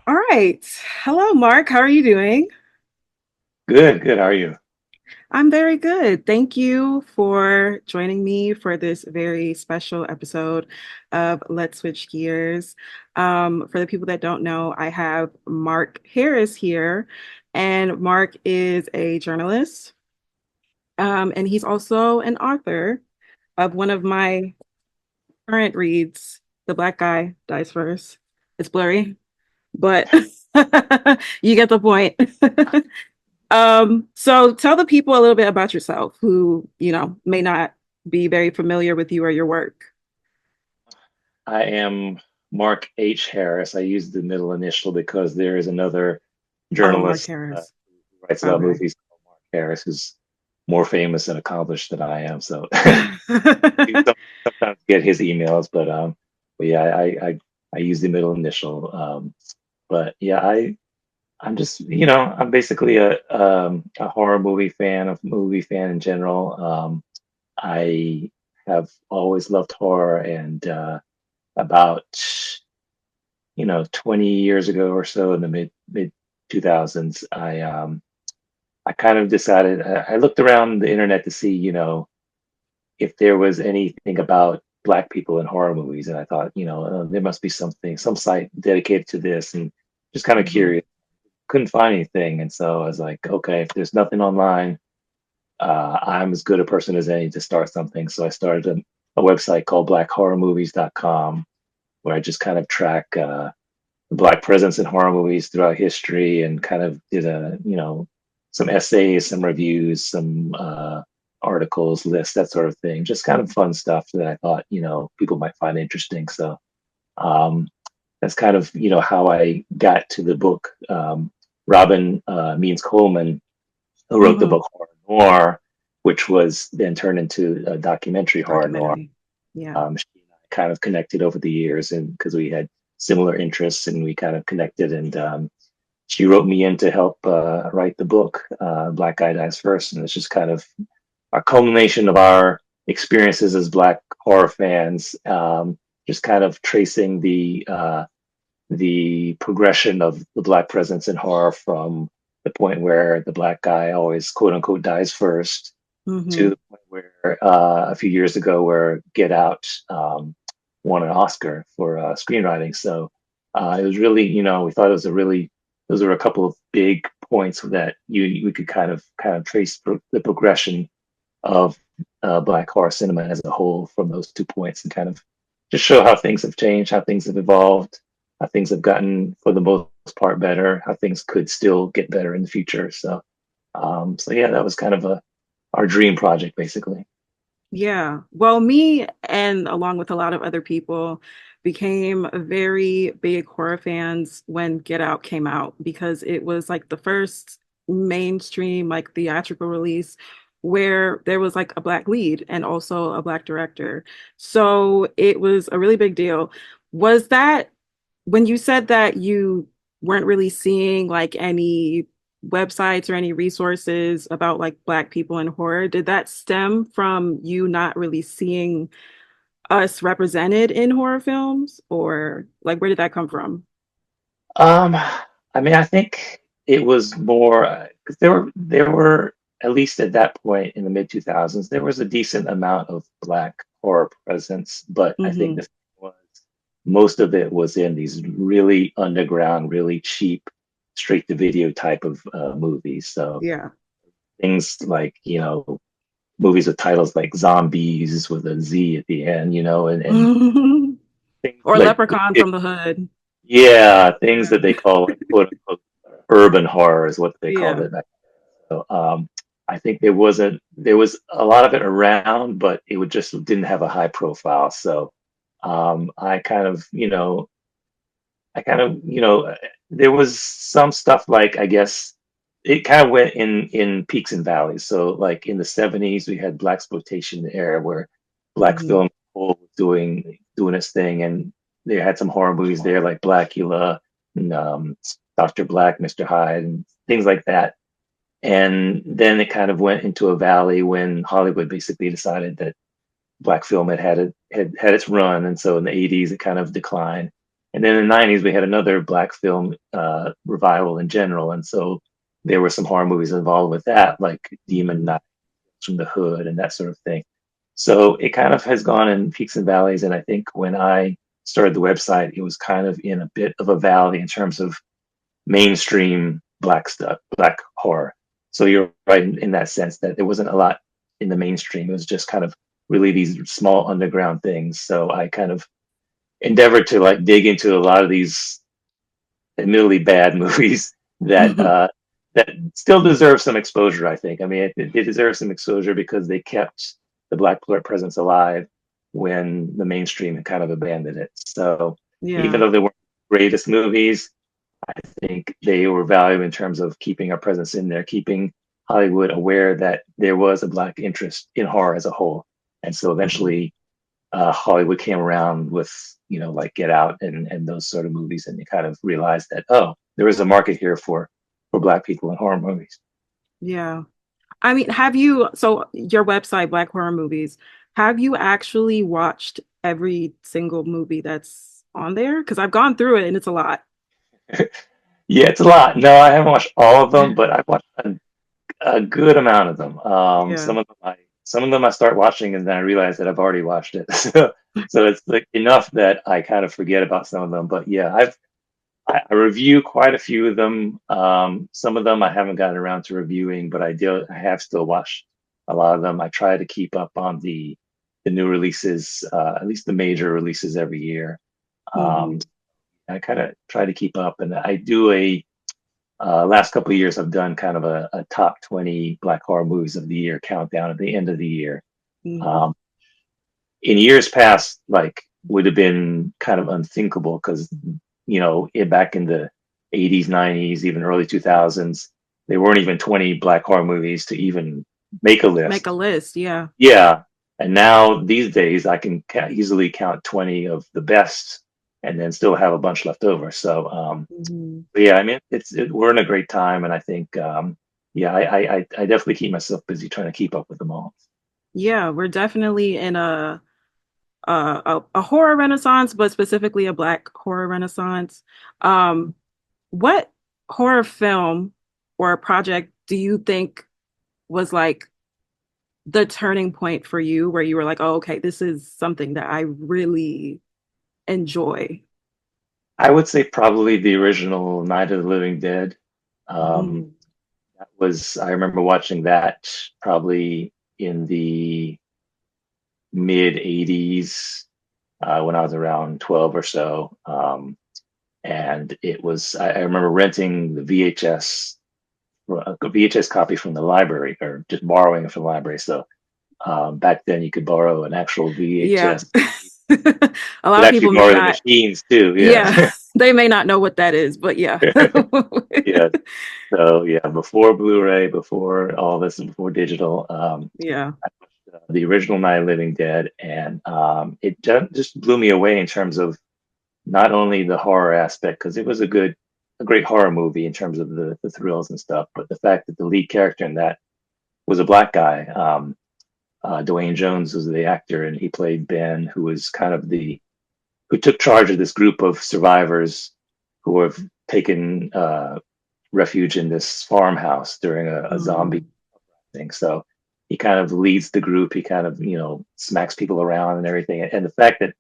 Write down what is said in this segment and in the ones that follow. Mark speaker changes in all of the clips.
Speaker 1: All right. Hello, Mark. How are you doing?
Speaker 2: Good, good. How are you?
Speaker 1: I'm very good. Thank you for joining me for this very special episode of Let's Switch Gears. For the people that don't know, I have Mark Harris here, and Mark is a journalist, and he's also an author of one of my current reads, The Black Guy Dies First. It's blurry, but you get the point. So tell the people a little bit about yourself who, may not be very familiar with you or your work.
Speaker 2: I am Mark H. Harris. I use the middle initial because there is another
Speaker 1: Oh, Mark
Speaker 2: journalist
Speaker 1: Harris.
Speaker 2: who writes about
Speaker 1: Okay.
Speaker 2: movies called Mark Harris, who's more famous and accomplished than I am. So you sometimes get his emails, but yeah, I use the middle initial. But yeah, I'm just I'm basically a horror movie fan in general. I have always loved horror and about 20 years ago or so in the mid 2000s I kind of decided I looked around the internet to see if there was anything about black people in horror movies, and I thought there must be some site dedicated to this, and just kind of
Speaker 1: Mhm.
Speaker 2: curious. Couldn't find anything, and so I was like, okay, if there's nothing online, I'm as good a person as any to start something. So I started a website called blackhorrormovies.com, where I just kind of track the black presence in horror movies throughout history, and kind of did some essays, some reviews, some articles, lists, that sort of thing. Just kind of fun stuff that I thought people might find interesting. So um, that's kind of how I got to the book. Robin Means Coleman, who wrote the
Speaker 1: Mhm.
Speaker 2: book Horror Noir, which was then turned into a documentary Horror Noir.
Speaker 1: Documentary. Yeah.
Speaker 2: She and I kind of connected over the years, and because we had similar interests, and we kind of connected. And she wrote me in to help write the book, Black Guy Dies First, and it's just kind of a culmination of our experiences as Black horror fans, just kind of tracing the progression of the Black presence in horror from the point where the Black guy always quote unquote dies first to
Speaker 1: Hmm.
Speaker 2: the point where a few years ago where Get Out won an Oscar for screenwriting. So it was really, we thought it was a really, those were a couple of big points that we could kind of trace the progression of Black horror cinema as a whole from those 2 points, and kind of just show how things have changed, how things have evolved, how things have gotten for the most part better, how things could still get better in the future. So yeah, that was kind of our dream project, basically.
Speaker 1: Yeah. Well, me and along with a lot of other people became very big horror fans when Get Out came out because it was like the first mainstream, like theatrical release where there was like a black lead and also a black director. So it was a really big deal. Was that when you said that you weren't really seeing like any websites or any resources about like Black people in horror, did that stem from you not really seeing us represented in horror films? Or like where did that come from?
Speaker 2: I mean, I think it was more because there were at least at that point in the mid 2000s there was a decent amount of black horror presence, but I think
Speaker 1: Hmm.
Speaker 2: the thing was most of it was in these really underground, really cheap, straight to video type of movies. So
Speaker 1: Yeah.
Speaker 2: things like movies with titles like Zombies with a Z at the end, and things
Speaker 1: Or
Speaker 2: like
Speaker 1: Leprechaun from the Hood.
Speaker 2: yeah, things
Speaker 1: Yeah.
Speaker 2: that they call like quote unquote urban horror is what they called
Speaker 1: Yeah.
Speaker 2: it back then. So I think there was a lot of it around, but it would just didn't have a high profile. So I kind of there was some stuff like I guess it kind of went in peaks and valleys. So like in the 70s, we had black exploitation era where black
Speaker 1: Hmm.
Speaker 2: film was doing its thing, and they had some horror movies there like Blackula and Dr. Black, Mr. Hyde, and things like that. And then it kind of went into a valley when Hollywood basically decided that black film had its run, and so in the '80s it kind of declined. And then in the '90s we had another black film revival in general, and so there were some horror movies involved with that, like Demon Knight from the Hood and that sort of thing. So it kind of has gone in peaks and valleys, and I think when I started the website, it was kind of in a bit of a valley in terms of mainstream black stuff, black horror. So you're right in that sense that there wasn't a lot in the mainstream. It was just kind of really these small underground things. So I kind of endeavored to like dig into a lot of these admittedly bad movies that still deserve some exposure. I think. I mean, it deserves some exposure because they kept the black presence alive when the mainstream had kind of abandoned it. So even
Speaker 1: Yeah.
Speaker 2: though they weren't the greatest movies, I think they were valuable in terms of keeping our presence in there, keeping Hollywood aware that there was a black interest in horror as a whole. And so eventually Hollywood came around with, like Get Out and those sort of movies, and you kind of realized that, oh, there is a market here for black people in horror movies.
Speaker 1: Yeah. I mean, so your website, Black Horror Movies, have you actually watched every single movie that's on there? Because I've gone through it and it's a lot.
Speaker 2: Yeah, it's a lot. No, I haven't watched all of them, but I've watched a good amount of them.
Speaker 1: Yeah.
Speaker 2: Some of them I start watching and then I realize that I've already watched it. So it's like enough that I kind of forget about some of them. But yeah, I review quite a few of them. Some of them I haven't gotten around to reviewing, but I have still watched a lot of them. I try to keep up on the new releases, at least the major releases every year. Um,
Speaker 1: Hmm.
Speaker 2: I kind of try to keep up, and I do a last couple of years I've done kind of a top 20 black horror movies of the year countdown at the end of the year.
Speaker 1: Hmm.
Speaker 2: Um, in years past, like would have been kind of unthinkable because back in the '80s, '90s, even early 2000s, there weren't even 20 black horror movies to even make a
Speaker 1: Make
Speaker 2: list.
Speaker 1: a list. Yeah.
Speaker 2: Yeah, and now these days I can easily count 20 of the best, and then still have a bunch left over. So
Speaker 1: Hmm.
Speaker 2: but yeah, I mean, we're in a great time, and I think yeah, I definitely keep myself busy trying to keep up with them all.
Speaker 1: Yeah, we're definitely in a horror renaissance, but specifically a black horror renaissance. Um, what horror film or project do you think was like the turning point for you where you were like, oh, okay, this is something that I really enjoy?
Speaker 2: I would say probably the original Night of the Living Dead. Um,
Speaker 1: Mm,
Speaker 2: I remember watching that probably in the mid '80s when I was around 12 or so. And I remember renting the a VHS copy from the library or just borrowing it from the library. So back then you could borrow an actual
Speaker 1: yeah.
Speaker 2: VHS.
Speaker 1: A
Speaker 2: You
Speaker 1: lot
Speaker 2: could
Speaker 1: of
Speaker 2: actually
Speaker 1: people may
Speaker 2: borrow the
Speaker 1: not,
Speaker 2: machines too.
Speaker 1: yeah,
Speaker 2: Yeah.
Speaker 1: they may not know what that is, but yeah.
Speaker 2: Yeah. So yeah, before Blu-ray, before all this, and before digital,
Speaker 1: Yeah.
Speaker 2: the original Night of the Living Dead, and it just blew me away in terms of not only the horror aspect, because it was a great horror movie in terms of the thrills and stuff, but the fact that the lead character in that was a black guy. Dwayne Jones was the actor, and he played Ben, who was kind of who took charge of this group of survivors who have taken refuge in this farmhouse during a zombie
Speaker 1: Mm,
Speaker 2: thing. So he kind of leads the group. He kind of, smacks people around and everything. And the fact that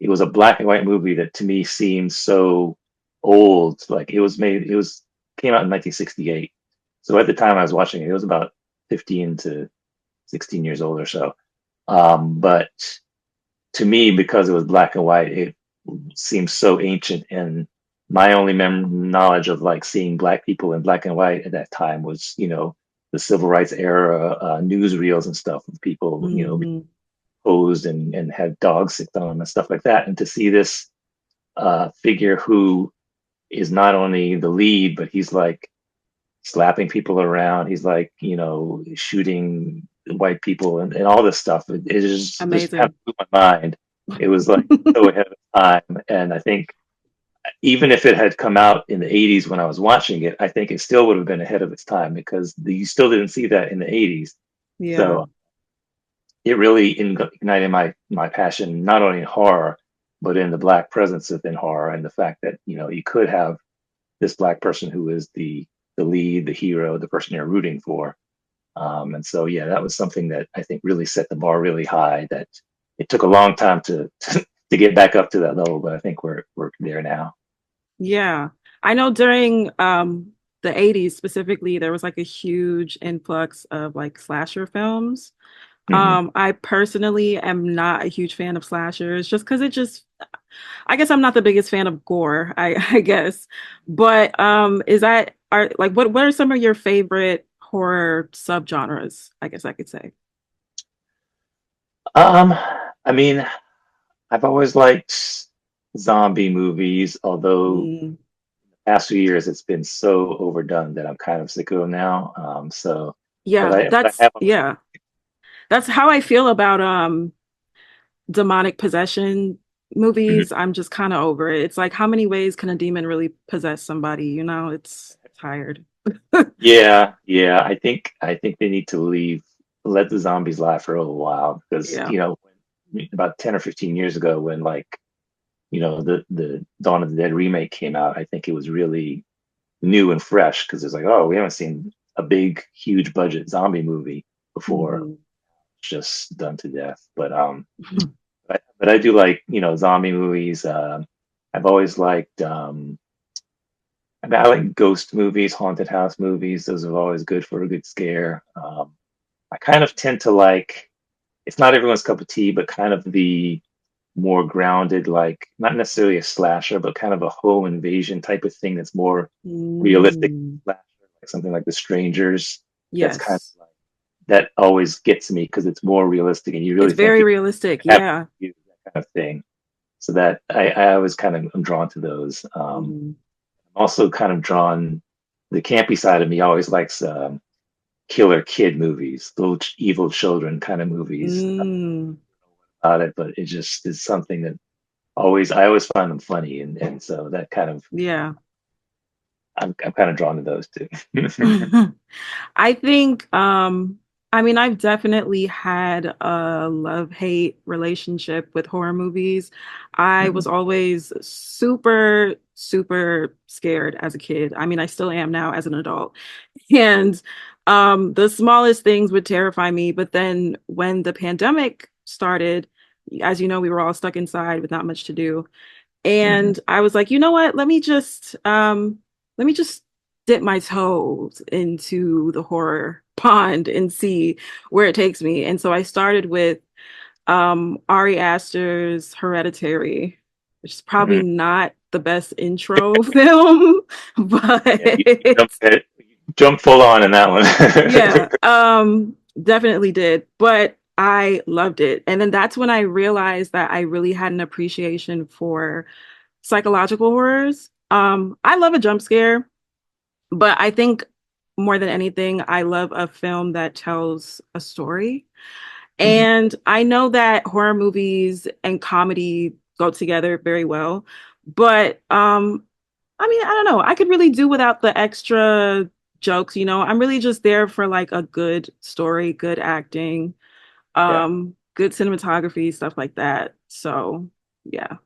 Speaker 2: it was a black and white movie that to me seems so old, like came out in 1968. So at the time I was watching it, it was about 15 to 16 years old or so. But to me, because it was black and white, it seems so ancient. And my only knowledge of like seeing black people in black and white at that time was, the civil rights era newsreels and stuff of people,
Speaker 1: mhm.
Speaker 2: posed and had dogs sicked on them and stuff like that. And to see this figure who is not only the lead, but he's like slapping people around. He's like, shooting white people and all this stuff. It just kind of
Speaker 1: Amazing.
Speaker 2: blew my mind. It was like so ahead of time. And I think, even if it had come out in the 80s when I was watching it, I think it still would have been ahead of its time because you still didn't see that in the 80s.
Speaker 1: Yeah.
Speaker 2: So it really ignited my passion not only in horror, but in the black presence within horror and the fact that you could have this black person who is the lead, the hero, the person you're rooting for. And so yeah, that was something that I think really set the bar really high. That it took a long time to to get back up to that level, but I think we're there now.
Speaker 1: Yeah. I know during the 80s specifically, there was like a huge influx of like slasher films.
Speaker 2: Hmm.
Speaker 1: I personally am not a huge fan of slashers just because it just I guess I'm not the biggest fan of gore, I guess. But is that are like what are some of your favorite horror subgenres, I guess I could say.
Speaker 2: Um, I mean, I've always liked zombie movies, although
Speaker 1: Mm,
Speaker 2: past few years it's been so overdone that I'm kind of sick of them now.
Speaker 1: yeah,
Speaker 2: But I have a lot.
Speaker 1: yeah. That's how I feel about demonic possession
Speaker 2: Mhm.
Speaker 1: movies. I'm just kind of over it. It's like how many ways can a demon really possess somebody, you know? It's tired.
Speaker 2: Yeah, yeah. I think they need to let the zombies lie for a little while because
Speaker 1: Yeah.
Speaker 2: about 10 or 15 years ago when like the Dawn of the Dead remake came out, I think it was really new and fresh because it's like, oh, we haven't seen a big, huge budget zombie movie before.
Speaker 1: Mhm.
Speaker 2: It's just done to death. But I do like, zombie movies. I've always liked I like ghost movies, haunted house movies. Those are always good for a good scare. I kind of tend to like, it's not everyone's cup of tea, but kind of the more grounded, like not necessarily a slasher, but kind of a home invasion type of thing that's more realistic
Speaker 1: Mm.
Speaker 2: slasher, like something like The Strangers. That's kind
Speaker 1: Yes.
Speaker 2: of like that always gets me because it's more realistic and you
Speaker 1: It's
Speaker 2: really think
Speaker 1: very
Speaker 2: it
Speaker 1: realistic.
Speaker 2: could happen
Speaker 1: Yeah.
Speaker 2: to you, that kind of thing. So that I always kind of am drawn to those.
Speaker 1: Mhm.
Speaker 2: Also kind of drawn the campy side of me always likes killer kid movies, little evil children kind of movies
Speaker 1: Mm.
Speaker 2: about it, but it just is something that always I always find them funny, and so that kind of
Speaker 1: Yeah.
Speaker 2: I'm kind of drawn to those too.
Speaker 1: I think, I mean, I've definitely had a love-hate relationship with horror movies. I
Speaker 2: Mhm.
Speaker 1: was always super, super scared as a kid. I mean, I still am now as an adult. And the smallest things would terrify me. But then when the pandemic started, as you know, we were all stuck inside with not much to do.
Speaker 2: Mhm.
Speaker 1: And I was like, you know what? Let me just dip my toes into the horror pond and see where it takes me. And so I started with Ari Aster's Hereditary, which is probably
Speaker 2: Mhm.
Speaker 1: not the best intro film,
Speaker 2: Yeah, you
Speaker 1: but
Speaker 2: jump full on in that
Speaker 1: yeah,
Speaker 2: one.
Speaker 1: definitely did. But I loved it. And then that's when I realized that I really had an appreciation for psychological horrors. I love a jump scare, but I think more than anything, I love a film that tells a story.
Speaker 2: Mhm.
Speaker 1: And I know that horror movies and comedy go together very well, but I mean, I don't know. I could really do without the extra jokes, you know. I'm really just there for like a good story, good acting,
Speaker 2: Yeah,
Speaker 1: good cinematography, stuff like that. So, yeah,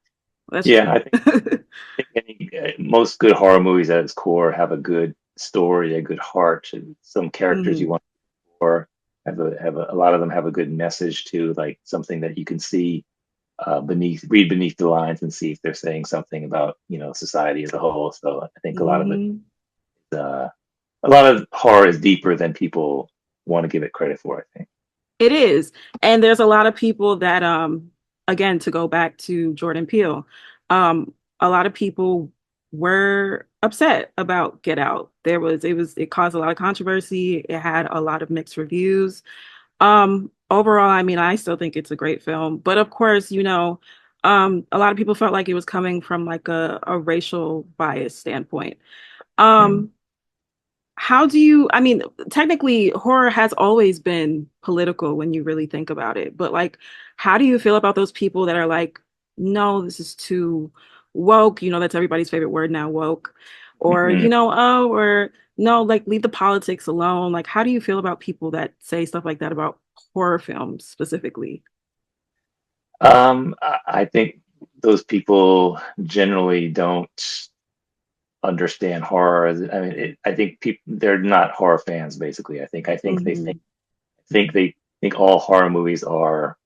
Speaker 1: that's just
Speaker 2: yeah.
Speaker 1: me.
Speaker 2: Think most good horror movies at its core have a good story, a good heart, and some characters you
Speaker 1: Mhm.
Speaker 2: want or a lot of them have a good message too, like something that you can see read beneath the lines and see if they're saying something about society as a whole. So I think
Speaker 1: Mhm.
Speaker 2: uh, a lot of horror is deeper than people want to give it credit for. I think.
Speaker 1: It is. And there's a lot of people that again to go back to Jordan Peele, a lot of people were upset about Get Out. It caused a lot of controversy. It had a lot of mixed reviews. Overall, I mean, I still think it's a great film, but of course, you know, a lot of people felt like it was coming from like a racial bias standpoint.
Speaker 2: Mm.
Speaker 1: Um, how do you, I mean, technically, horror has always been political when you really think about it, but like, how do you feel about those people that are like, no, this is too woke, that's everybody's favorite word now, woke, or,
Speaker 2: Mhm.
Speaker 1: oh, or no, like leave the politics alone. Like, how do you feel about people that say stuff like that about horror films specifically?
Speaker 2: I think those people generally don't understand horror. I mean, I think people they're not horror fans. Basically, I think they
Speaker 1: Hmm.
Speaker 2: think all horror movies are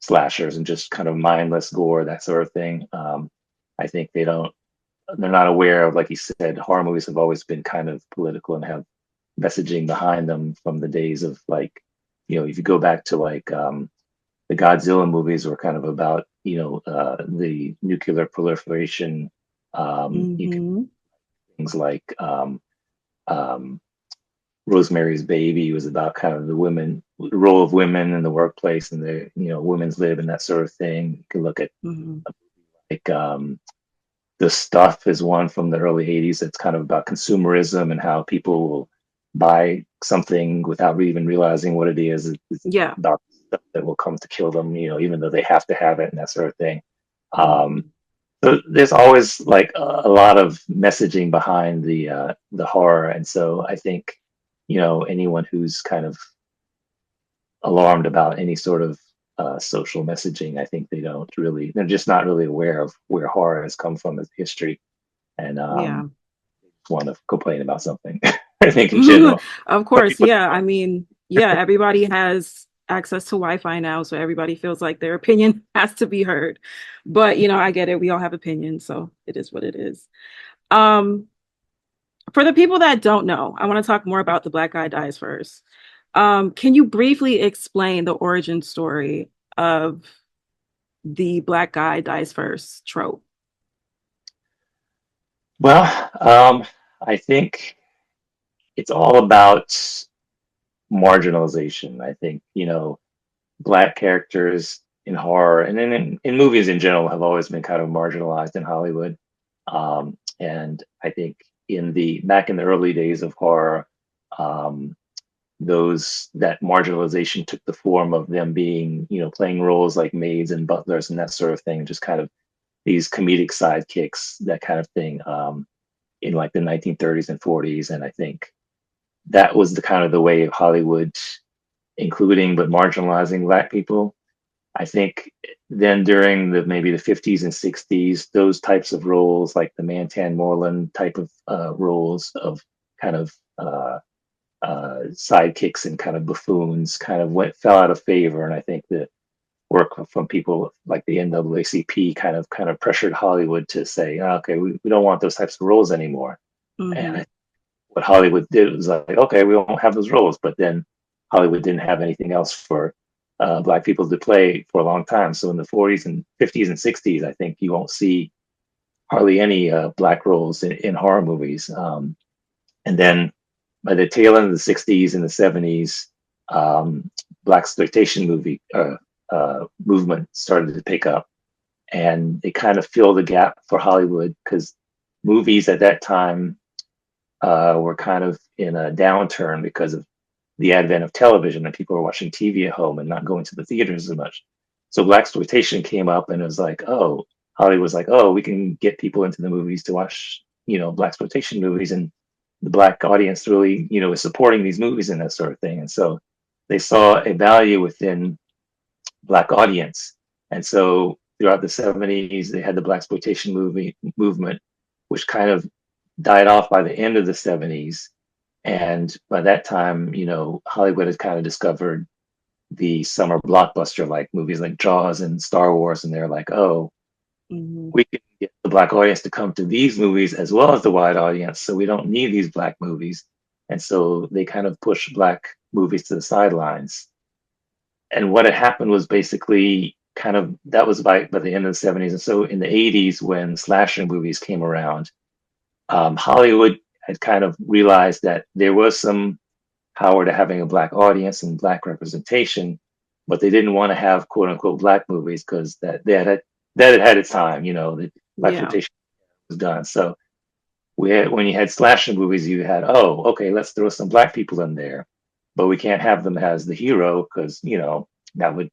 Speaker 2: slashers and just kind of mindless gore, that sort of thing. I think they're not aware of, like you said, horror movies have always been kind of political and have messaging behind them from the days of like, if you go back to like the Godzilla movies were kind of about, the nuclear proliferation. You could
Speaker 1: Hmm.
Speaker 2: things like um, Rosemary's Baby was about kind of the role of women in the workplace and the, women's lib and that sort of thing. You can look at
Speaker 1: Hmm.
Speaker 2: like The Stuff is one from the early 80s that's kind of about consumerism and how people will buy something without even realizing what it is. It's
Speaker 1: Yeah.
Speaker 2: about stuff that will come to kill them, even though they have to have it and that sort of thing. Um,
Speaker 1: Hmm.
Speaker 2: so there's always like a lot of messaging behind the horror, and so I think anyone who's kind of alarmed about any sort of social messaging, I think they're just not really aware of where horror has come from as history, and
Speaker 1: Yeah.
Speaker 2: want to complain about something. I think in general,
Speaker 1: Of
Speaker 2: but
Speaker 1: course.
Speaker 2: people
Speaker 1: Yeah. I mean, yeah, everybody has access to Wi-Fi now, so everybody feels like their opinion has to be heard. But, I get it. We all have opinions, so it is what it is. Um, for the people that don't know, I want to talk more about the Black Guy Dies first. Can you briefly explain the origin story of the Black Guy Dies first trope?
Speaker 2: well, I think it's all about marginalization. I think black characters in horror and in movies in general have always been kind of marginalized in Hollywood. And I think back in the early days of horror, um, those that marginalization took the form of them being, playing roles like maids and butlers and that sort of thing, just kind of these comedic sidekicks, that kind of thing, in like the 1930s and 40s. And I think that was the kind of the way of Hollywood including but marginalizing black people. I think then during maybe the 50s and 60s, those types of roles, like the Mantan Moreland type of roles of kind of sidekicks and kind of buffoons, kind of fell out of favor. And I think the work from people like the NAACP kind of pressured Hollywood to say, "Oh, okay, we don't want those types of roles anymore." And
Speaker 1: Hmm.
Speaker 2: what Hollywood did was like, okay, we won't have those roles, but then Hollywood didn't have anything else for black people to play for a long time. So in the 40s and 50s and 60s, I think you won't see hardly any black roles in horror movies. And then by the tail end of the 60s and the 70s, black exploitation movement started to pick up, and they kind of filled the gap for Hollywood because movies at that time were kind of in a downturn because of the advent of television, and people were watching TV at home and not going to the theaters as much. So black exploitation came up, and it was like, oh, Hollywood was like, oh, we can get people into the movies to watch, black exploitation movies, and the black audience really, is supporting these movies and that sort of thing. And so they saw a value within black audience, and so throughout the 70s, they had the black exploitation movie movement, which kind of died off by the end of the 70s. And by that time, Hollywood had kind of discovered the summer blockbuster like movies like Jaws and Star Wars. And they're like, oh,
Speaker 1: Hmm.
Speaker 2: we can get the black audience to come to these movies as well as the white audience. So we don't need these black movies. And so they kind of pushed black movies to the sidelines. And what had happened was basically kind of that was by the end of the 70s. And so in the 80s, when slasher movies came around, Hollywood had kind of realized that there was some power to having a black audience and black representation, but they didn't want to have quote unquote black movies because that had its time. The black
Speaker 1: Yeah.
Speaker 2: exploitation was done. So when you had slasher movies, you had, oh, okay, let's throw some black people in there, but we can't have them as the hero because that would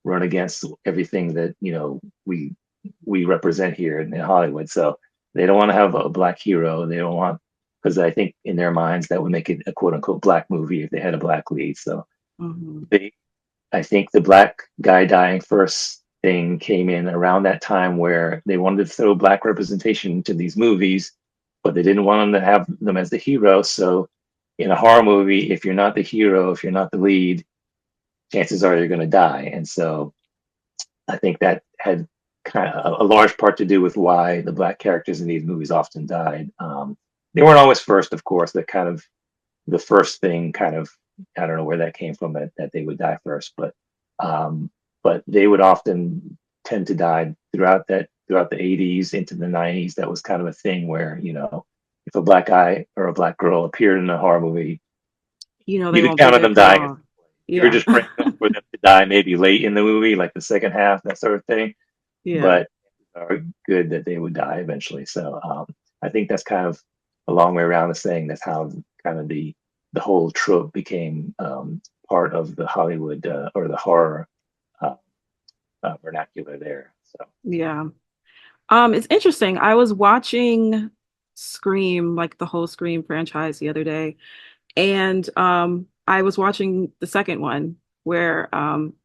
Speaker 2: run against everything that we we represent here in Hollywood. So they don't want to have a black hero. They don't want, because I think in their minds that would make it a quote unquote black movie if they had a black lead. So
Speaker 1: Hmm.
Speaker 2: they, I think the black guy dying first thing came in around that time where they wanted to throw black representation to these movies, but they didn't want them to have them as the hero. So in a horror movie, if you're not the hero, if you're not the lead, chances are you're going to die. And so I think that had kind of a large part to do with why the black characters in these movies often died. They weren't always first, of course. That kind of the first thing, kind of, I don't know where that came from that they would die first, um, but they would often tend to die throughout the 80s into the 90s. That was kind of a thing where if a black guy or a black girl appeared in a horror movie,
Speaker 1: They
Speaker 2: you could
Speaker 1: won't be
Speaker 2: count on
Speaker 1: there
Speaker 2: them
Speaker 1: for
Speaker 2: dying.
Speaker 1: long.
Speaker 2: You were
Speaker 1: Yeah.
Speaker 2: just praying for them to die maybe late in the movie, like the second half, that sort of thing,
Speaker 1: Yeah.
Speaker 2: but are good that they would die eventually. So I think that's kind of a long way around of saying that's how kind of the whole trope became part of the Hollywood or the horror uh, vernacular there. So
Speaker 1: Yeah. It's interesting. I was watching Scream, like the whole Scream franchise the other day, and I was watching the second one where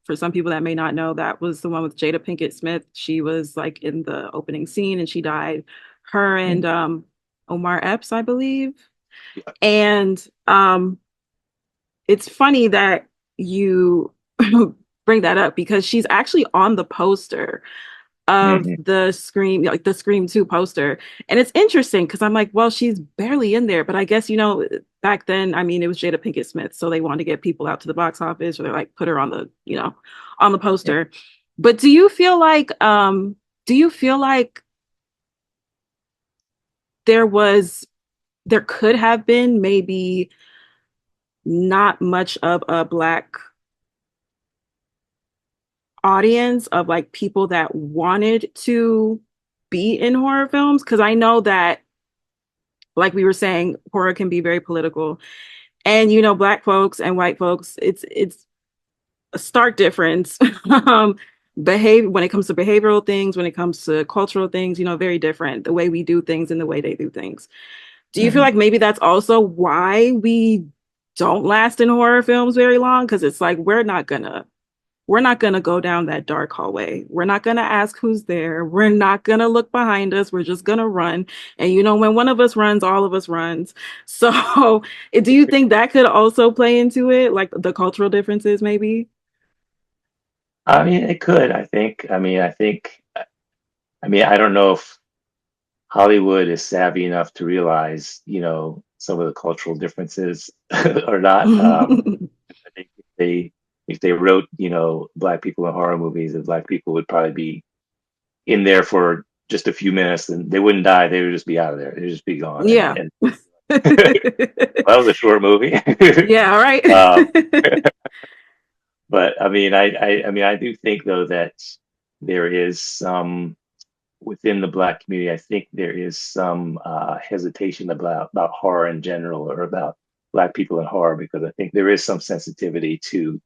Speaker 1: for some people that may not know, that was the one with Jada Pinkett Smith. She was like in the opening scene and she died. Her and
Speaker 2: mm,
Speaker 1: Omar Epps, I believe.
Speaker 2: yeah.
Speaker 1: And it's funny that you bring that up because she's actually on the poster of
Speaker 2: Hmm.
Speaker 1: the Scream, like the Scream 2 poster. And it's interesting because I'm like, well, she's barely in there. But I guess, back then, I mean, it was Jada Pinkett Smith. So they wanted to get people out to the box office or they're like, put her on on the
Speaker 2: Yeah.
Speaker 1: poster. But do you feel like there was, there could have been maybe not much of a black audience of like people that wanted to be in horror films? Because I know that, like we were saying, horror can be very political. And black folks and white folks, it's a stark difference. Behave when it comes to behavioral things, when it comes to cultural things, very different. The way we do things and the way they do things. Do you feel
Speaker 2: Hmm.
Speaker 1: like maybe that's also why we don't last in horror films very long? Because it's like we're not gonna go down that dark hallway. We're not gonna ask who's there. We're not gonna look behind us. We're just gonna run. And when one of us runs, all of us runs. So, do you think that could also play into it, like the cultural differences, maybe?
Speaker 2: I mean, it could. I think. I mean, I think. I mean, I don't know if Hollywood is savvy enough to realize, some of the cultural differences or not. I think if they wrote, black people in horror movies, the black people would probably be in there for just a few minutes, and they wouldn't die. They would just be out of there. They'd just be gone. And
Speaker 1: Yeah.
Speaker 2: and well, that was a short movie.
Speaker 1: Yeah, all right.
Speaker 2: um, but I mean, I mean, I do think though that there is some within the black community. I think there is some hesitation about horror in general or about black people in horror because I think there is some sensitivity to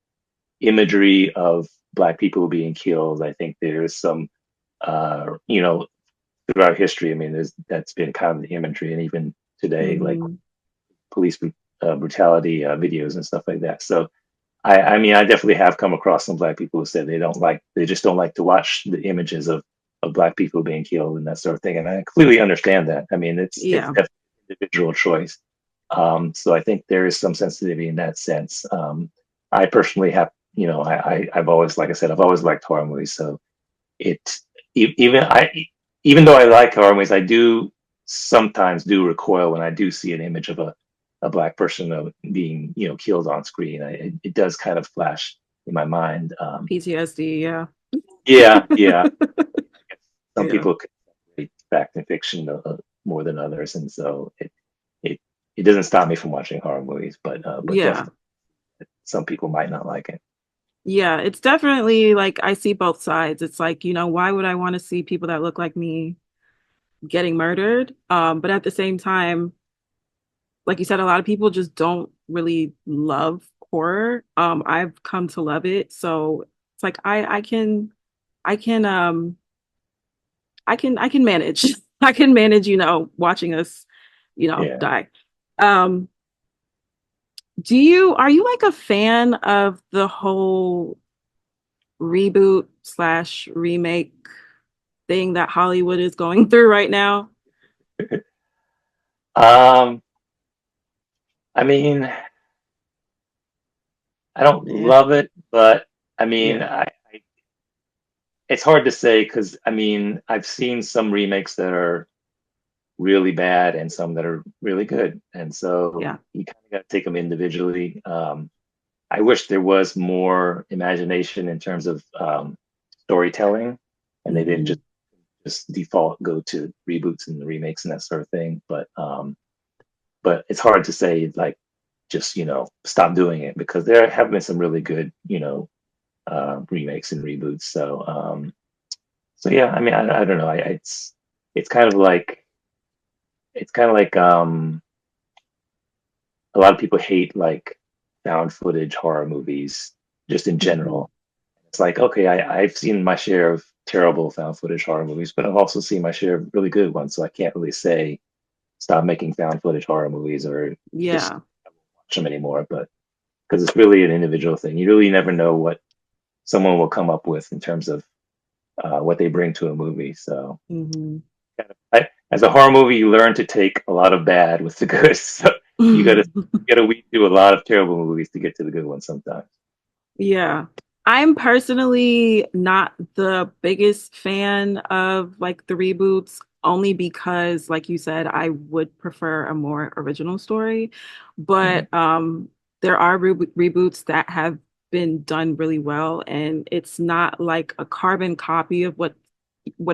Speaker 2: imagery of black people being killed. I think there is some, throughout history. I mean, that's been kind of the imagery, and even today, like
Speaker 1: Hmm.
Speaker 2: police brutality videos and stuff like that. So I mean, I definitely have come across some black people who said they just don't like to watch the images of black people being killed and that sort of thing. And I completely understand that. I mean, it's
Speaker 1: Yeah.
Speaker 2: definitely an individual choice. So I think there is some sensitivity in that sense. I personally have, I've always, like I said, I've always liked horror movies. So it even even though I like horror movies, I do sometimes do recoil when I do see an image of a black person being killed on screen. It does kind of flash in my mind.
Speaker 1: PTSD, yeah.
Speaker 2: Yeah, yeah. Some
Speaker 1: Yeah.
Speaker 2: people can separate fact and fiction more than others, and so it it doesn't stop me from watching horror movies, but
Speaker 1: Yeah.
Speaker 2: definitely some people might not like it.
Speaker 1: Yeah, it's definitely like I see both sides. It's like, why would I want to see people that look like me getting murdered? But at the same time, like you said, a lot of people just don't really love horror. I've come to love it. So it's like I can I can manage. I can manage, watching us,
Speaker 2: Yeah.
Speaker 1: die. Um, are you like a fan of the whole reboot slash remake thing that Hollywood is going through right now?
Speaker 2: Um, I mean, I don't
Speaker 1: Yeah,
Speaker 2: love it, but I mean,
Speaker 1: yeah,
Speaker 2: it's hard to say because I mean, I've seen some remakes that are really bad and some that are really good, and so
Speaker 1: yeah.
Speaker 2: you kind of got to take them individually. I wish there was more imagination in terms of storytelling, and they didn't
Speaker 1: Hmm.
Speaker 2: just default go to reboots and remakes and that sort of thing. But it's hard to say like just stop doing it because there have been some really good remakes and reboots. So yeah, I mean I don't know. It's kind of like it's kind of like a lot of people hate like found footage horror movies just in
Speaker 1: Hmm.
Speaker 2: general. It's like, okay, I've seen my share of terrible found footage horror movies, but I've also seen my share of really good ones. So I can't really say stop making found footage horror movies or just
Speaker 1: Yeah.
Speaker 2: watch them anymore. But because it's really an individual thing, you really never know what someone will come up with in terms of what they bring to a movie. So
Speaker 1: Hmm.
Speaker 2: as a horror movie, you learn to take a lot of bad with the good. So you gotta weed through a lot of terrible movies to get to the good ones sometimes.
Speaker 1: Yeah. I'm personally not the biggest fan of like the reboots, only because, like you said, I would prefer a more original story.
Speaker 2: Mhm.
Speaker 1: But there are reboots that have been done really well, and it's not like a carbon copy of what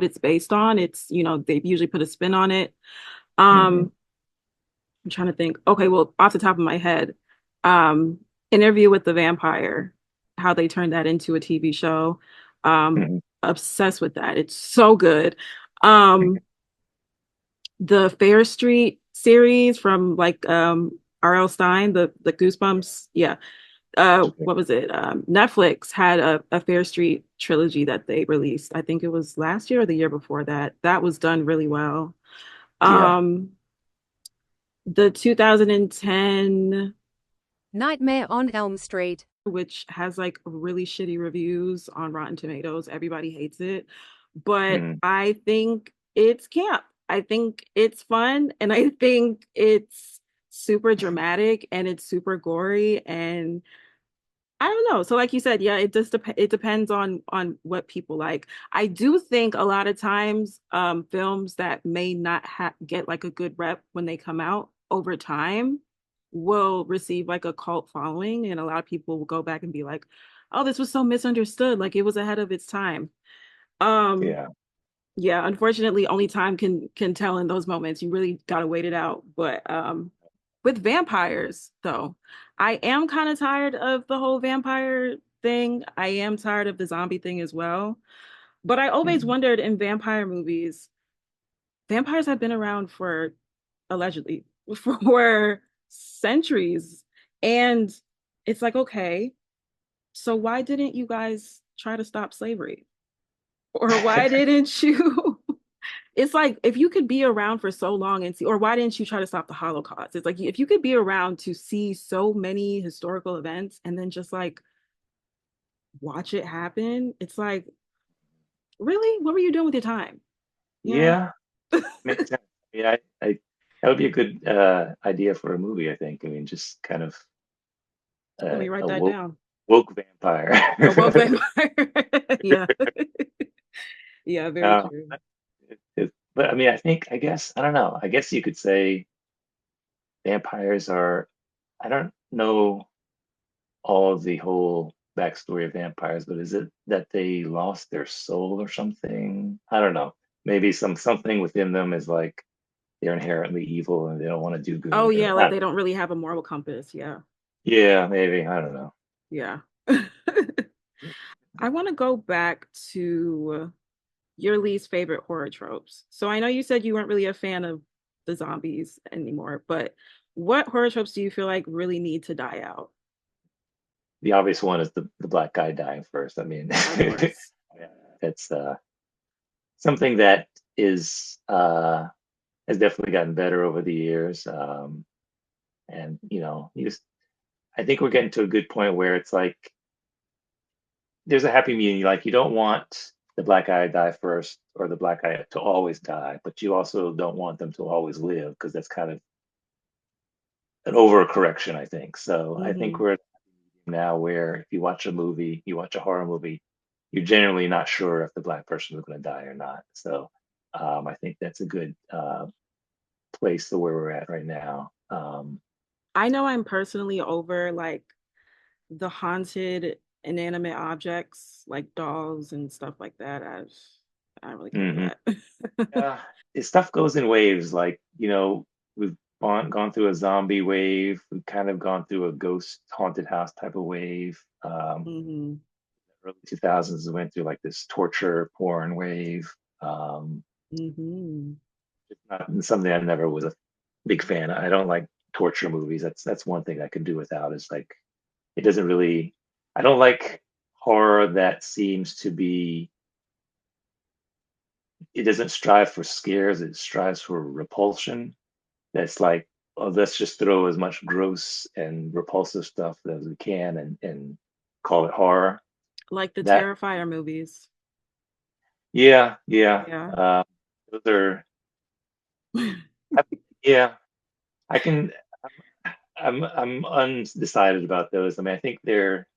Speaker 1: it's based on. It's, they've usually put a spin on it.
Speaker 2: Mhm.
Speaker 1: Um, I'm trying to think. Okay, well, off the top of my head, um, Interview with the Vampire, how they turned that into a TV show.
Speaker 2: Mhm.
Speaker 1: Obsessed with that. It's so good. Um, the Fair Street series from like R.L. Stein, the Goosebumps. Yeah. What was it? Netflix had a Fair Street trilogy that they released. I think it was last year or the year before that. That was done really well.
Speaker 2: Yeah.
Speaker 1: Um, the 2010,
Speaker 3: Nightmare on Elm Street.
Speaker 1: which has like really shitty reviews on Rotten Tomatoes. Everybody hates it. But
Speaker 2: Mhm.
Speaker 1: I think it's camp. I think it's fun. And I think it's super dramatic and it's super gory. And I don't know. So like you said, yeah, it depends on what people like. I do think a lot of times films that may not get like a good rep when they come out over time will receive like a cult following, and a lot of people will go back and be like, "Oh, this was so misunderstood. Like it was ahead of its time." Um
Speaker 2: Yeah.
Speaker 1: yeah, unfortunately only time can tell in those moments. You really got to wait it out. But with vampires though, I am kind of tired of the whole vampire thing. I am tired of the zombie thing as well. But I always
Speaker 2: Mhm.
Speaker 1: wondered, in vampire movies, vampires have been around for, allegedly, for centuries. And it's like, okay, so why didn't you guys try to stop slavery? Or why didn't you? It's like, if you could be around for so long and see, or why didn't you try to stop the Holocaust? It's like, if you could be around to see so many historical events and then just like watch it happen, it's like, really, what were you doing with your time? You know?
Speaker 2: Yeah. Makes sense. Yeah, that would be a good idea for a movie, I think. I mean, just kind of
Speaker 1: Let me write
Speaker 2: a
Speaker 1: that
Speaker 2: woke
Speaker 1: down.
Speaker 2: vampire.
Speaker 1: A woke vampire. Yeah. Yeah, very
Speaker 2: Uh,
Speaker 1: true.
Speaker 2: but I mean, I guess, I don't know. I guess you could say vampires are, I don't know all of the whole backstory of vampires, but is it that they lost their soul or something? I don't know. Maybe something within them is like they're inherently evil and they don't want to do
Speaker 1: Oh
Speaker 2: good,
Speaker 1: yeah,
Speaker 2: or
Speaker 1: like they don't really have a moral compass. Yeah.
Speaker 2: yeah, maybe. I don't know.
Speaker 1: Yeah. I want to go back to your least favorite horror tropes. So I know you said you weren't really a fan of the zombies anymore, but what horror tropes do you feel like really need to die out?
Speaker 2: The obvious one is the black guy dying first. I mean,
Speaker 1: Of course.
Speaker 2: yeah, it's something that is has definitely gotten better over the years. And you just I think we're getting to a good point where it's like there's a happy medium. Like you don't want the black guy to die first or the black guy to always die, but you also don't want them to always live because that's kind of an overcorrection, I think. So I think
Speaker 1: Hmm.
Speaker 2: we're now where if you watch a movie, you watch a horror movie, you're generally not sure if the black person is going to die or not. So I think that's a good place to where we're at right now.
Speaker 1: I know I'm personally over like the haunted inanimate objects, like dolls and stuff like that. I don't really care for
Speaker 2: Mhm.
Speaker 1: that.
Speaker 2: Yeah, stuff goes in waves. Like, we've gone through a zombie wave. We've kind of gone through a ghost haunted house type of wave.
Speaker 1: Hmm.
Speaker 2: Early 2000s, we went through like this torture porn wave. Um,
Speaker 1: Hmm.
Speaker 2: it's not something I never was a big fan. I don't like torture movies. That's one thing I could do without is like it doesn't really I don't like horror that seems to be it doesn't strive for scares, it strives for repulsion. That's like, oh, let's just throw as much gross and repulsive stuff as we can and call it horror.
Speaker 1: Like the
Speaker 2: That,
Speaker 1: Terrifier movies.
Speaker 2: yeah, yeah.
Speaker 1: Yeah.
Speaker 2: Those are, I, yeah, I can, I'm undecided about those. I mean, I think they're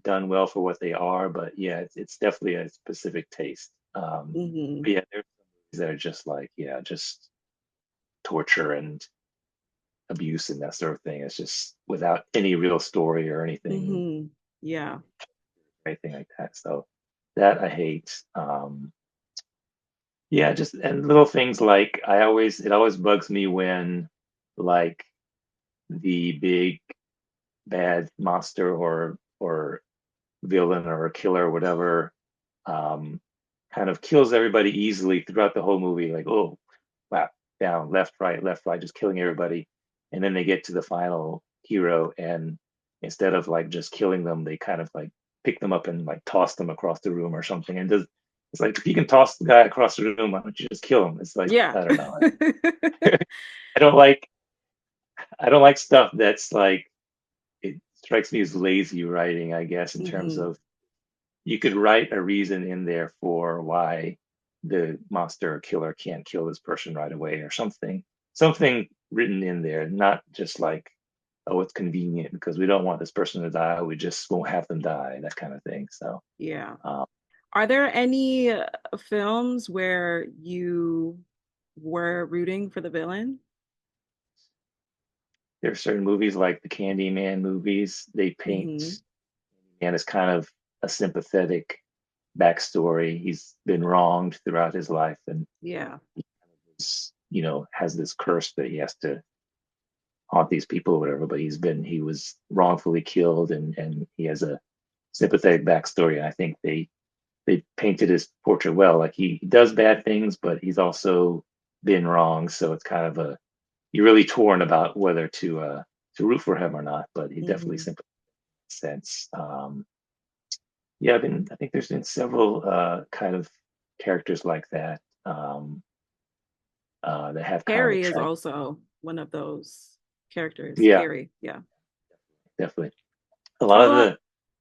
Speaker 2: done well for what they are, but yeah, it's definitely a specific taste.
Speaker 1: Hmm.
Speaker 2: But yeah, there's some movies that are just like, yeah, just torture and abuse and that sort of thing. It's just without any real story or
Speaker 1: Hmm. Yeah.
Speaker 2: anything like that. So that I hate. Yeah, just and little things like it always bugs me when like the big bad monster or villain or killer or whatever um kind of kills everybody easily throughout the whole movie. Like, oh, wow, down, left, right, just killing everybody. And then they get to the final hero, and instead of like just killing them, they kind of like pick them up and like toss them across the room or something. And does it's like if you can toss the guy across the room, why don't you just kill him? It's like
Speaker 1: Yeah.
Speaker 2: I don't know. I don't like I don't like stuff that's like it strikes me as lazy writing, I guess, in terms
Speaker 1: Hmm.
Speaker 2: of you could write a reason in there for why the monster or killer can't kill this person right away or something written in there, not just like, oh, it's convenient because we don't want this person to die, we just won't have them die, that kind of thing. So
Speaker 1: Yeah.
Speaker 2: um,
Speaker 1: Are there any films where you were rooting for the villain?
Speaker 2: there are certain movies like the Candyman movies, they
Speaker 1: Hmm.
Speaker 2: paint and as kind of a sympathetic backstory. He's been wronged throughout his life and
Speaker 1: Yeah.
Speaker 2: has this curse that he has to haunt these people or whatever, but he was wrongfully killed and he has a sympathetic backstory. And I think they painted his portrait well. Like he does bad things, but he's also been wrong. So it's kind of you're really torn about whether to root for him or not, but he definitely
Speaker 1: Hmm.
Speaker 2: sympathizes sense. Yeah, I think there's been several kind of characters like that that have kind of a
Speaker 1: Carrie is
Speaker 2: track.
Speaker 1: also one of those characters.
Speaker 2: Yeah,
Speaker 1: Carrie, yeah.
Speaker 2: definitely. A lot of
Speaker 1: Well,
Speaker 2: the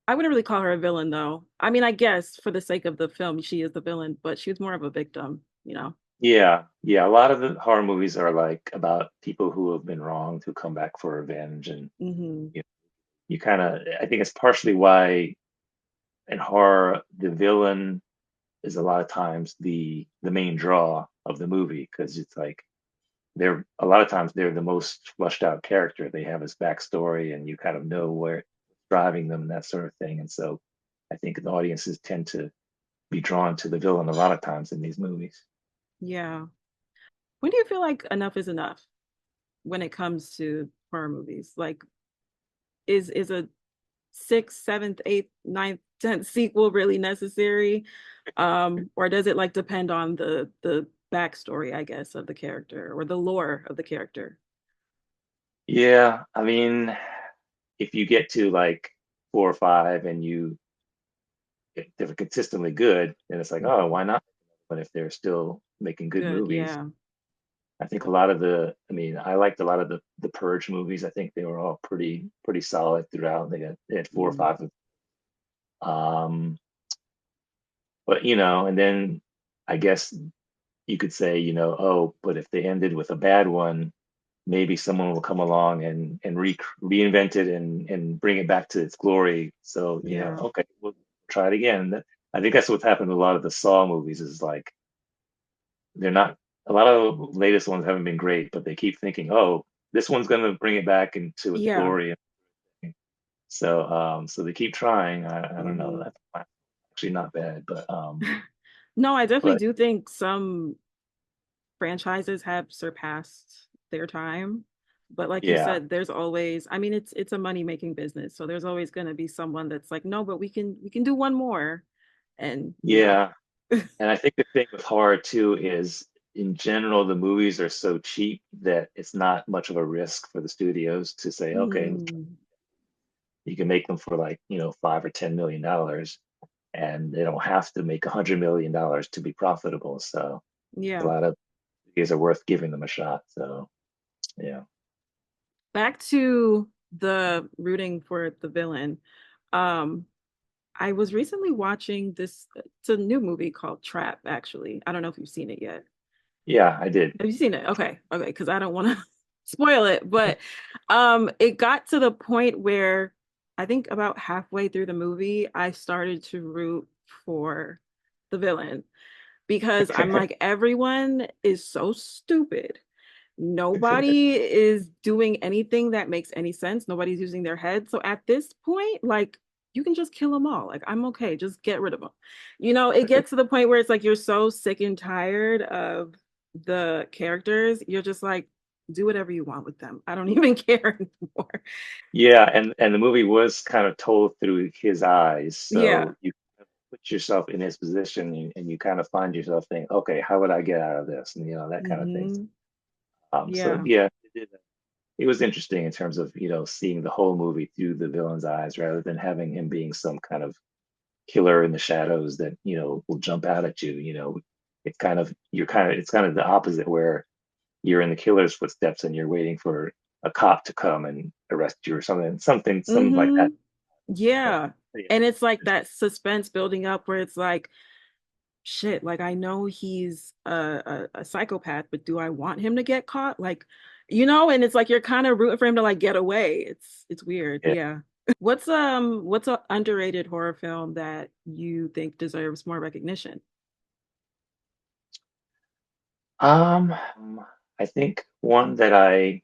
Speaker 1: I wouldn't really call her a villain though. I mean, I guess for the sake of the film, she is the villain, but she was more of a victim, you know?
Speaker 2: Yeah, yeah. A lot of the horror movies are like about people who have been wronged who come back for revenge, and
Speaker 1: Hmm.
Speaker 2: you, you kind of. I think it's partially why in horror the villain is a lot of times the main draw of the movie because it's like they're a lot of times they're the most fleshed out character. They have this backstory, and you kind of know where driving them and that sort of thing. And so, I think the audiences tend to be drawn to the villain a lot of times in these movies.
Speaker 1: Yeah. When do you feel like enough is enough when it comes to horror movies? Like, is a sixth, seventh, eighth, ninth, tenth sequel really necessary? Or does it like depend on the backstory, I guess, of the character or the lore of the character?
Speaker 2: Yeah, I mean, if you get to like 4 or 5 and if they're consistently good, then it's like, oh, why not? but if they're still making good
Speaker 1: Good.
Speaker 2: movies,
Speaker 1: Yeah.
Speaker 2: I think a lot of I mean, I liked a lot of the Purge movies. I think they were all pretty solid throughout. They had four or
Speaker 1: Mm.
Speaker 2: five. Um, but you know, and then I guess you could say, you know, oh, but if they ended with a bad one, maybe someone will come along and reinvent it and bring it back to its glory. So, you know,
Speaker 1: Yeah.
Speaker 2: okay, we'll try it again. I think that's what's happened to a lot of the Saw movies is like they're not a lot of the latest ones haven't been great, but they keep thinking, oh, this one's gonna bring it back into its
Speaker 1: Yeah.
Speaker 2: glory. So so they keep trying. I don't know.
Speaker 1: Hmm.
Speaker 2: That's actually not bad,
Speaker 1: No, I definitely
Speaker 2: but
Speaker 1: do think some franchises have surpassed their time. But like you
Speaker 2: yeah,
Speaker 1: said, there's always, I mean, it's a money making business. So there's always going to be someone that's like, no, but we can do one more. And yeah.
Speaker 2: yeah. And I think the thing with horror too is in general, the movies are so cheap that it's not much of a risk for the studios to say, okay,
Speaker 1: Mm,
Speaker 2: you can make them for like, you know, $5 or $10 million and they don't have to make $100 million to be profitable. So a
Speaker 1: yeah.
Speaker 2: lot of these are worth giving them a shot. So yeah.
Speaker 1: Back to the rooting for the villain. Um, I was recently watching this, it's a new movie called Trap, actually. I don't know if you've seen it yet.
Speaker 2: Yeah, I did.
Speaker 1: Have you seen it? Okay, okay, because I don't want to spoil it, but it got to the point where I think about halfway through the movie, I started to root for the villain because I'm like, everyone is so stupid. Nobody is doing anything that makes any sense. Nobody's using their head. So at this point, like, you can just kill them all. Like, I'm okay. Just get rid of them. You know, it gets to the point where it's like you're so sick and tired of the characters. You're just like, do whatever you want with them. I don't even care anymore.
Speaker 2: Yeah, and the movie was kind of told through his eyes,
Speaker 1: Yeah.
Speaker 2: so you put yourself in his position and you kind of find yourself thinking, okay, how would I get out of this? And you know, that kind of thing.
Speaker 1: Hmm.
Speaker 2: So
Speaker 1: Yeah.
Speaker 2: yeah, it was interesting in terms of, you know, seeing the whole movie through the villain's eyes rather than having him being some kind of killer in the shadows that, you know, will jump out at you. You know, it's kind of the opposite where you're in the killer's footsteps and you're waiting for a cop to come and arrest you or something like
Speaker 1: Hmm.
Speaker 2: that. So,
Speaker 1: Yeah.
Speaker 2: yeah.
Speaker 1: And it's like that suspense building up where it's like, shit, like I know he's a psychopath, but do I want him to get caught? Like, you know, and it's like you're kind of rooting for him to like get away. It's weird.
Speaker 2: Yeah.
Speaker 1: Yeah. What's a underrated horror film that you think deserves more recognition?
Speaker 2: Um, I think one that I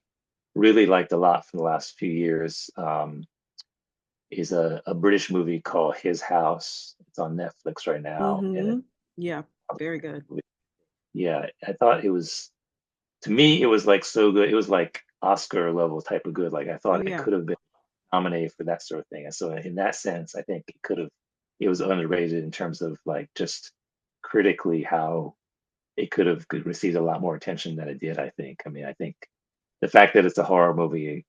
Speaker 2: really liked a lot for the last few years is a British movie called His House. It's on Netflix right now, and
Speaker 1: Mm-hmm. Yeah, very good.
Speaker 2: yeah, I thought it was to me it was like so good. It was like Oscar level type of good. Like I
Speaker 1: Oh
Speaker 2: thought it
Speaker 1: yeah.
Speaker 2: could have been nominated for that sort of thing. And so in that sense, I think it was underrated in terms of like just critically how it could receive a lot more attention than it did, I think. I mean, I think the fact that it's a horror movie,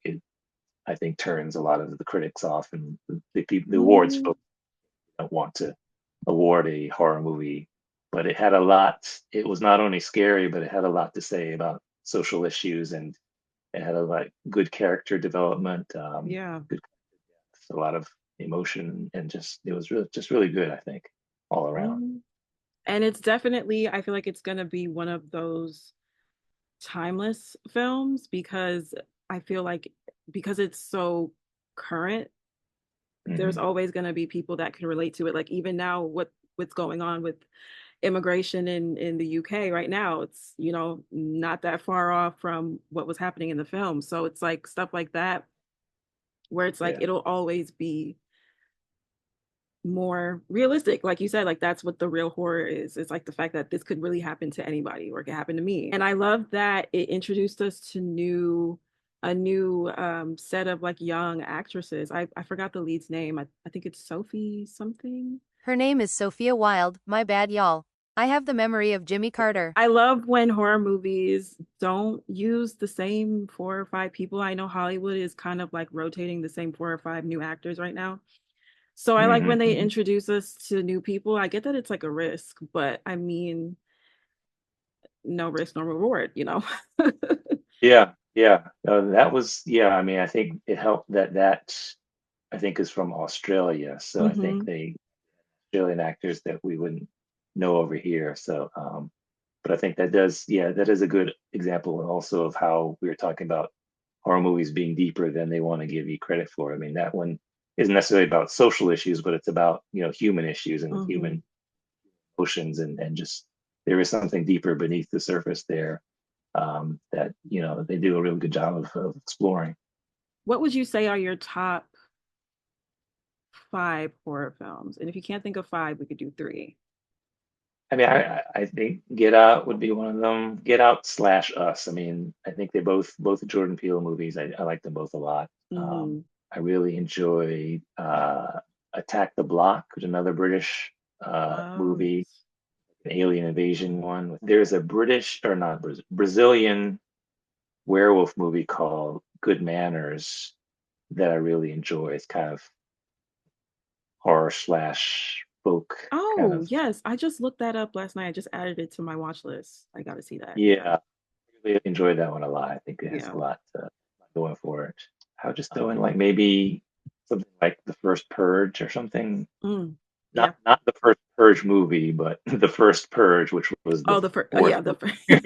Speaker 2: I think turns a lot of the critics off and the awards
Speaker 1: Mm,
Speaker 2: folks don't want to award a horror movie. But it had a lot, it was not only scary, but it had a lot to say about social issues and it had a like good character development,
Speaker 1: yeah.
Speaker 2: good a lot of emotion and just it was really good, I think, all around.
Speaker 1: Mhm. And it's definitely, I feel like it's gonna be one of those timeless films because I feel like because it's so current, there's
Speaker 2: Hmm.
Speaker 1: always going to be people that can relate to it. Like even now, what's going on with immigration in the UK right now, it's you know not that far off from what was happening in the film. So it's like stuff like that where it's like
Speaker 2: Yeah.
Speaker 1: it'll always be more realistic like you said, like that's what the real horror is. It's like the fact that this could really happen to anybody or it could happen to me. And I love that it introduced us to a new set of like young actresses. I forgot the lead's name. I think it's Sophie something.
Speaker 3: Her name is Sophia Wilde, my bad y'all. I have the memory of Jimmy Carter.
Speaker 1: I love when horror movies don't use the same four or five people. I know Hollywood is kind of like rotating the same four or five new actors right now. So I like
Speaker 2: Hmm.
Speaker 1: when they
Speaker 2: Hmm.
Speaker 1: introduce us to new people. I get that it's like a risk, but I mean, no risk, no reward, you know?
Speaker 2: Yeah, yeah. That was, yeah. I mean, I think it helped that I think is from Australia, so I think
Speaker 1: Hmm.
Speaker 2: they Australian actors that we wouldn't know over here. So, but I think that does, yeah, that is a good example, and also of how we were talking about horror movies being deeper than they want to give you credit for. I mean, that one isn't necessarily about social issues, but it's about human issues and
Speaker 1: Hmm.
Speaker 2: human emotions, and just there is something deeper beneath the surface there that they do a really good job of exploring.
Speaker 1: What would you say are your top five horror films? And if you can't think of five, we could do three.
Speaker 2: I mean, I think Get Out would be one of them. Get Out slash Us. I mean, I think they both Jordan Peele movies. I like them both a lot.
Speaker 1: Hmm.
Speaker 2: I really enjoy Attack the Block, which is another British
Speaker 1: Oh,
Speaker 2: movie,
Speaker 1: yes.
Speaker 2: an alien invasion one. There's a British or not Brazilian werewolf movie called Good Manners that I really enjoy. It's kind of horror slash folk kind
Speaker 1: Oh,
Speaker 2: of.
Speaker 1: yes. I just looked that up last night. I just added it to my watch list. I got to see that. Yeah.
Speaker 2: Yeah, really enjoyed that one a lot. I think it has
Speaker 1: Yeah.
Speaker 2: a lot going for it. I would just throw in
Speaker 1: Um,
Speaker 2: like maybe something like the first Purge or something.
Speaker 1: yeah.
Speaker 2: Not the first Purge movie, but the first Purge, which was the
Speaker 1: Oh, the first. Oh,
Speaker 2: fourth
Speaker 1: yeah. The first.
Speaker 2: movie.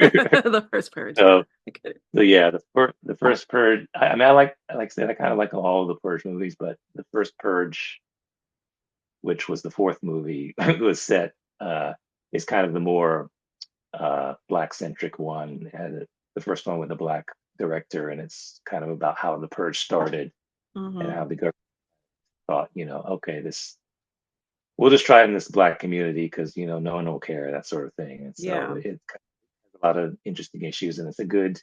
Speaker 1: The first purge. Yeah.
Speaker 2: So,
Speaker 1: I get it.
Speaker 2: so yeah, the first Purge. I mean, like I said, I kind of like all of the Purge movies, but the first Purge, which was the fourth movie, was set is kind of the more black centric one. And the first one with a black director, and it's kind of about how the purge started and
Speaker 1: Hmm.
Speaker 2: how the government thought, okay, this we'll just try it in this black community because no one will care, that sort of thing. And so
Speaker 1: Yeah.
Speaker 2: it has a lot of interesting issues, and it's a good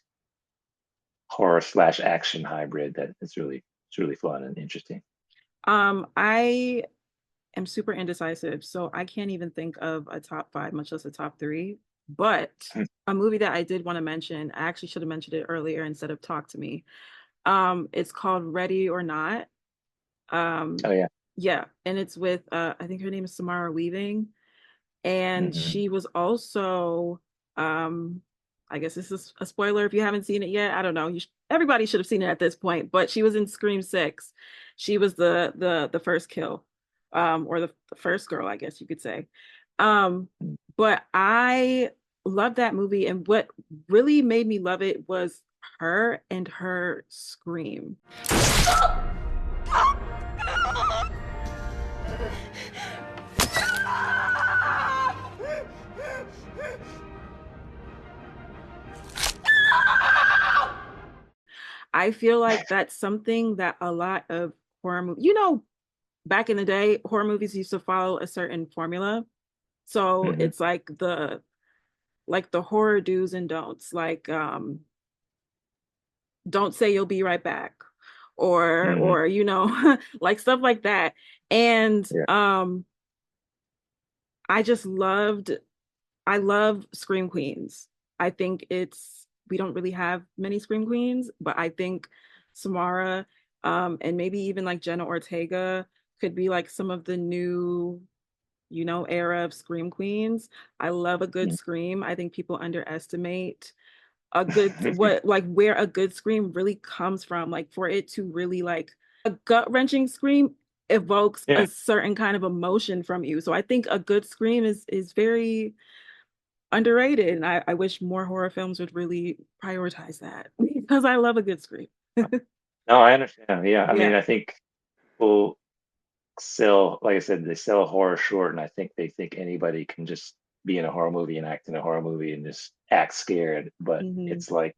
Speaker 2: horror slash action hybrid that it's really fun and interesting.
Speaker 1: I am super indecisive, so I can't even think of a top five, much less a top three. But a movie that I did want to mention, I actually should have mentioned it earlier instead of Talk to Me. It's called Ready or Not.
Speaker 2: Oh
Speaker 1: Um,
Speaker 2: yeah.
Speaker 1: yeah, and it's with I think her name is Samara Weaving, and
Speaker 2: Hmm.
Speaker 1: she was also um I guess this is a spoiler if you haven't seen it yet. I don't know. Everybody should have seen it at this point, but she was in Scream 6. She was the first kill. Or the first girl, I guess you could say. Um but I love that movie, and what really made me love it was her and her scream. I feel like that's something that a lot of horror movies, back in the day, horror movies used to follow a certain formula. So
Speaker 2: Hmm.
Speaker 1: it's like the horror do's and don'ts, like don't say you'll be right back,
Speaker 2: Hmm.
Speaker 1: or like stuff like that. And
Speaker 2: Yeah.
Speaker 1: I just loved I love Scream Queens. I think we don't really have many Scream Queens, but I think Samara, and maybe even like Jenna Ortega could be like some of the new, era of Scream Queens. I love a good scream. I think people underestimate a good what like where a good scream really comes from. Like for it to really like a gut-wrenching scream evokes a
Speaker 2: Yeah.
Speaker 1: certain kind of emotion from you. So I think a good scream is very underrated. And I wish more horror films would really prioritize that because I love a good scream.
Speaker 2: No, I understand. Yeah, I mean,
Speaker 1: Yeah.
Speaker 2: I think people sell, like I said, they sell horror short, and I think they think anybody can just be in a horror movie and act in a horror movie and just act scared. But
Speaker 1: Hmm.
Speaker 2: it's like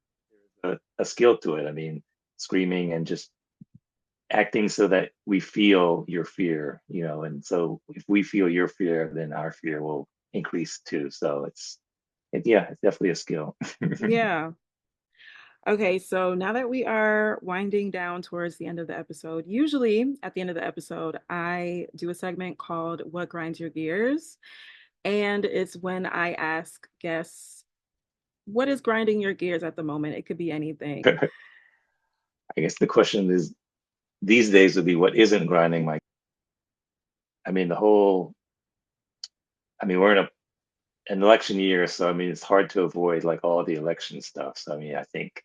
Speaker 2: a skill to it. I mean, screaming and just acting so that we feel your fear, and so if we feel your fear, then our fear will increase too. So yeah, it's definitely a skill.
Speaker 1: Yeah. Okay, so now that we are winding down towards the end of the episode, usually at the end of the episode, I do a segment called What Grinds Your Gears? And it's when I ask guests, what is grinding your gears at the moment? It could be anything.
Speaker 2: I guess the question is these days would be what isn't grinding my. I mean, we're in an election year, so I mean it's hard to avoid like all the election stuff. So I mean, I think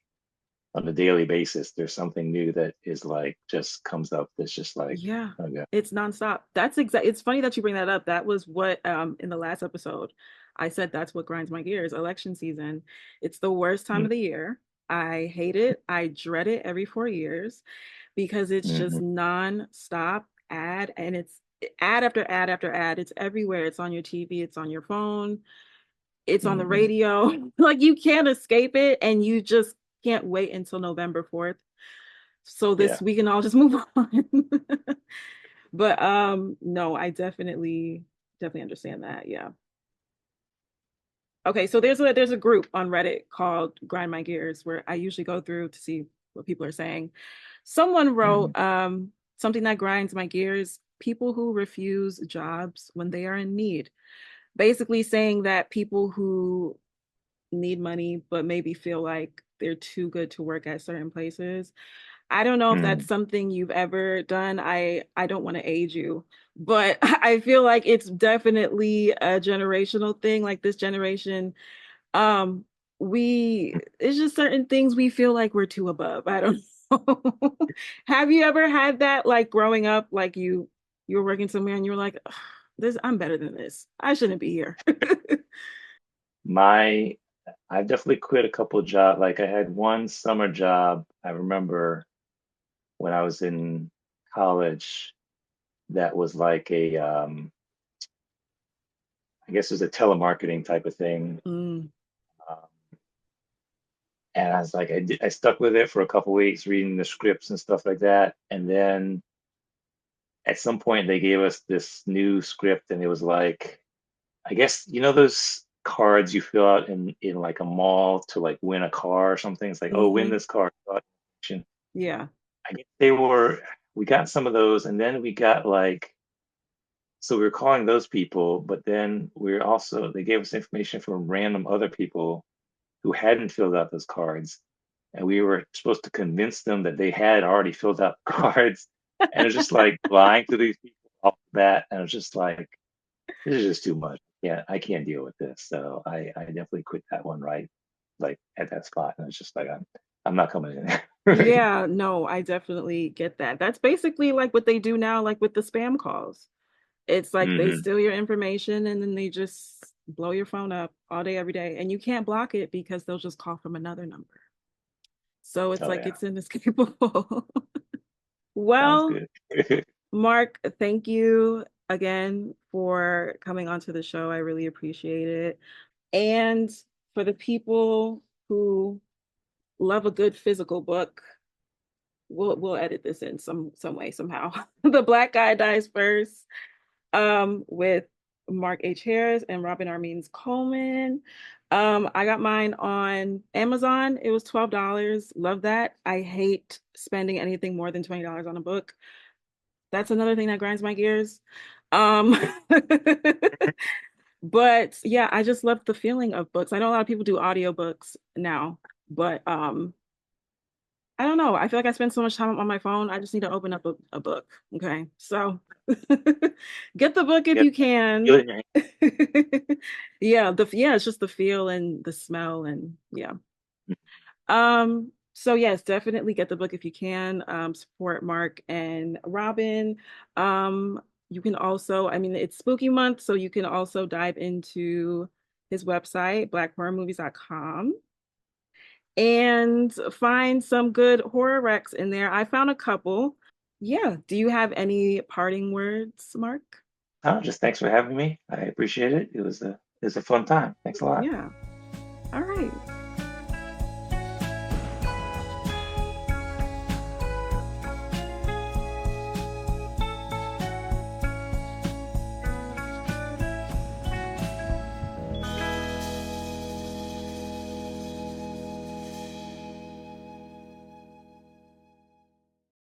Speaker 2: on a daily basis, there's something new that is like just comes up that's just like,
Speaker 1: Yeah,
Speaker 2: okay.
Speaker 1: it's nonstop. That's exact. It's funny that you bring that up. That was what in the last episode I said that's what grinds my gears. Election season. It's the worst time of the year. I hate it. I dread it every 4 years because it's just
Speaker 2: Mm-hmm.
Speaker 1: nonstop ad and it's ad after ad after ad. It's everywhere. It's on your TV, it's on your phone, it's on the
Speaker 2: Hmm.
Speaker 1: radio. Like you can't escape it and you just can't wait until November 4th. So
Speaker 2: Yeah.
Speaker 1: this we can all just move on. But no, I definitely understand that. Yeah. Okay, so there's a group on Reddit called Grind My Gears where I usually go through to see what people are saying. Someone
Speaker 2: Hmm.
Speaker 1: wrote something that grinds my gears, people who refuse jobs when they are in need. Basically saying that people who need money but maybe feel like they're too good to work at certain places. I don't know if that's
Speaker 2: Hmm.
Speaker 1: something you've ever done. I don't want to age you, but I feel like it's definitely a generational thing. Like this generation, um, we it's just certain things we feel like we're too above. I don't know. Have you ever had that like growing up, like you were working somewhere and you were like, "Ugh, this I'm better than this. I shouldn't be here."
Speaker 2: My, I've definitely quit a couple of jobs. Like I had one summer job, I remember when I was in college, that was like a, I guess it was a telemarketing type of thing.
Speaker 1: Mm,
Speaker 2: Um, and I was like, I stuck with it for a couple weeks, reading the scripts and stuff like that. And then at some point, they gave us this new script, and it was like, I guess you know those cards you fill out in like a mall to like win a car or something. It's like, oh, win
Speaker 1: hmm.
Speaker 2: this car.
Speaker 1: Yeah.
Speaker 2: I guess they were. We got some of those, and then we got like, so we were calling those people, but then we were also they gave us information from random other people who hadn't filled out those cards, and we were supposed to convince them that they had already filled out cards, and it was just like lying to these people off the bat, and it was just like, this is just too much. Yeah, I can't deal with this. So I definitely quit that one right like at that spot. And it's just like I'm not coming in.
Speaker 1: Yeah, no, I definitely get that. That's basically like what they do now, like with the spam calls. It's like they
Speaker 2: Hmm.
Speaker 1: steal your information and then they just blow your phone up all day, every day. And you can't block it because they'll just call from another number. So it's
Speaker 2: Oh
Speaker 1: like
Speaker 2: yeah.
Speaker 1: it's inescapable.
Speaker 2: Sounds
Speaker 1: Well,
Speaker 2: good.
Speaker 1: Mark, thank you again for coming onto the show. I really appreciate it. And for the people who love a good physical book, we'll edit this in some way somehow. The Black Guy Dies First, with Mark H. Harris and Robin Armeens Coleman. I got mine on Amazon. It was $12. Love that. I hate spending anything more than $20 on a book. That's another thing that grinds my gears. Um, but yeah, I just love the feeling of books. I know a lot of people do audiobooks now, but I don't know. I feel like I spend so much time on my phone. I just need to open up a book. Okay. So get the book if
Speaker 2: Yep.
Speaker 1: you
Speaker 2: Feel
Speaker 1: can.
Speaker 2: it in your hand.
Speaker 1: Yeah, it's just the feel and the smell and yeah. So yes, definitely get the book if you can. Support Mark and Robin. You can also, I mean, it's spooky month, so you can also dive into his website, blackhorrormovies.com, and find some good horror recs in there. I found a couple. Yeah. Do you have any parting words, Mark?
Speaker 2: Oh, just thanks for having me. I appreciate it. It was a fun time. Thanks a lot.
Speaker 1: Yeah. All right.